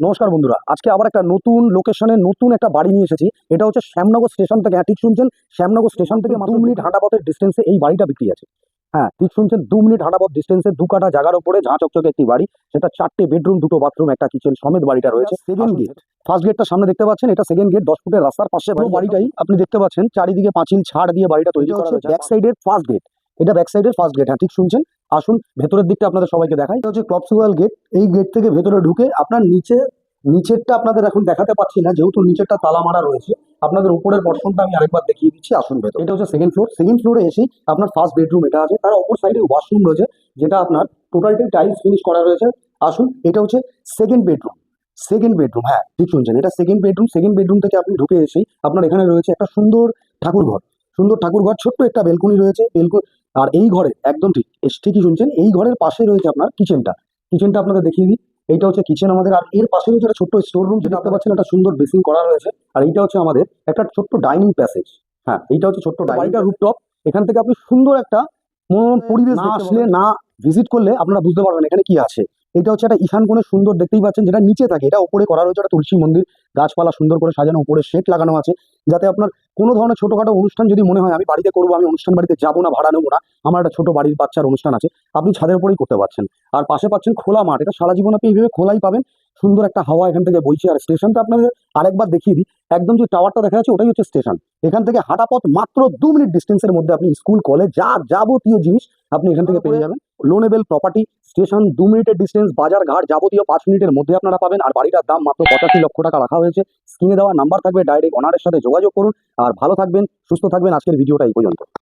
নমস্কার বন্ধুরা, আজকে আবার একটা নতুন লোকেশনে নতুন একটা বাড়ি নিয়ে এসেছি। এটা হচ্ছে শ্যামনগর স্টেশন থেকে, হ্যাঁ ঠিক শুনছেন, শ্যামনগর স্টেশন থেকে মাত্র 2 মিনিট হাঁটাপথের ডিস্টেন্সে এই বাড়িটা বিক্রি আছে। হ্যাঁ ঠিক শুনছেন, 2 মিনিট হাঁটাপথ ডিস্টেন্সে 2 কাঠা জায়গার উপরে ঝাঁ চকচকে একটি বাড়ি। সেটা 4টে বেডরুম, 2টো বাথরুম, একটা কিচেন সমেত বাড়িটা রয়েছে। সেকেন্ড গেট, ফার্স্ট গেটটা সামনে দেখতে পাচ্ছেন, এটা সেকেন্ড গেট। 10 ফুটের রাস্তার পাশে বাড়িটাই আপনি দেখতে পাচ্ছেন। চারিদিকে পাঁচিল ছাড় দিয়ে বাড়িটা তৈরি করা হয়েছে। ব্যাক সাইডের ফার্স্ট গেট, এটা ব্যাক সাইডের ফার্স্ট গেট। হ্যাঁ ঠিক শুনছেন, আসুন ভেতরের দিকটা আপনাদের সবাইকে দেখাই। এটা হচ্ছে ক্লপসিওয়াল গেট। এই গেট থেকে ভেতরে ঢুকে আপনার নিচেরটা আপনাদের এখন দেখাতে পাচ্ছি না, যেহেতু নিচেরটা তালা মারা রয়েছে। আপনাদের উপরের পর্শনটা আমি আরেকবার দেখিয়ে দিচ্ছি, আসুন ভেতর। এটা হচ্ছে সেকেন্ড ফ্লোর। সেকেন্ড ফ্লোরে এসেই আপনার ফার্স্ট বেডরুম এটা আছে, তার অপর সাইডে ওয়াশরুম রয়েছে, যেটা আপনার টোটালটাই টাইলস ফিনিশ করা রয়েছে। আসুন, এটা হচ্ছে সেকেন্ড বেডরুম। সেকেন্ড বেডরুম, হ্যাঁ ঠিক শুনছেন, এটা সেকেন্ড বেডরুম। সেকেন্ড বেডরুম থেকে আপনি ঢুকে এসেই আপনার এখানে রয়েছে একটা সুন্দর ঠাকুরঘর। সুন্দর ঠাকুরঘর, ছোট্ট একটা বেলকনি রয়েছে। আর এই ঘরে একদম ঠিকই শুনছেন, এই ঘরের পাশে রয়েছে আপনার কিচেনটা। কিচেনটা আপনাদের দেখিয়ে দিই। এইটা হচ্ছে কিচেন আমাদের, আর এর পাশে রয়েছে একটা ছোট্ট স্টোর রুম, যেটা দেখতে পাচ্ছেন একটা সুন্দর বেসিং করা রয়েছে। আর এইটা হচ্ছে আমাদের একটা ছোট্ট ডাইনিং প্যাসেজ। হ্যাঁ এইটা হচ্ছে ছোট্ট বাড়িটা রুফটপ। এখান থেকে আপনি সুন্দর একটা মনোরম পরিবেশ, না আসলে না ভিজিট করলে আপনারা বুঝতে পারবেন এখানে কি আছে। এটা হচ্ছে একটা ঈশান কোণে সুন্দর, দেখতেই পাচ্ছেন, যেটা নিচে থাকে। এটা উপরে করা রয়েছে একটা তুলসী মন্দির, গাছপালা সুন্দর করে সাজানো, উপরে শেড লাগানো আছে, যাতে আপনার কোনো ধরনের ছোটখাটো অনুষ্ঠান যদি মনে হয় আমি বাড়িতে করবো, আমি অনুষ্ঠান বাড়িতে যাবো না, ভাড়া নেবো না, আমার একটা ছোট বাড়ির বাচ্চার অনুষ্ঠান আছে, আপনি ছাদের উপরেই করতে পারছেন। আর পাশে পাচ্ছেন খোলা মাঠ। এটা সারা জীবন আপনি এইভাবে খোলাই পাবেন। সুন্দর একটা হাওয়া এখান থেকে বইছে। আর স্টেশনটা আপনাদের আরেকবার দেখিয়ে দিই। একদম যে টাওয়ারটা দেখা যাচ্ছে ওটাই হচ্ছে স্টেশন। এখান থেকে হাঁটা পথ মাত্র 2 মিনিট ডিস্টেন্সের মধ্যে আপনি স্কুল, কলেজ, যাবতীয় জিনিস আপনি এখান থেকে পেয়ে যাবেন। লোনেবল প্রপার্টি, স্টেশন 2 মিনিটের ডিস্টেন্স, বাজার ঘাট যাবতীয় 5 মিনিটের মধ্যে আপনারা পাবেন। আর বাড়িটার দাম মাত্র 85 লক্ষ টাকা রাখা হয়েছে। স্ক্রিনে দেওয়া নাম্বার থাকবে, ডাইরেক্ট ওনারের সাথে যোগাযোগ করুন। আর ভালো থাকবেন, সুস্থ থাকবেন। আজকের ভিডিওটা এই পর্যন্ত।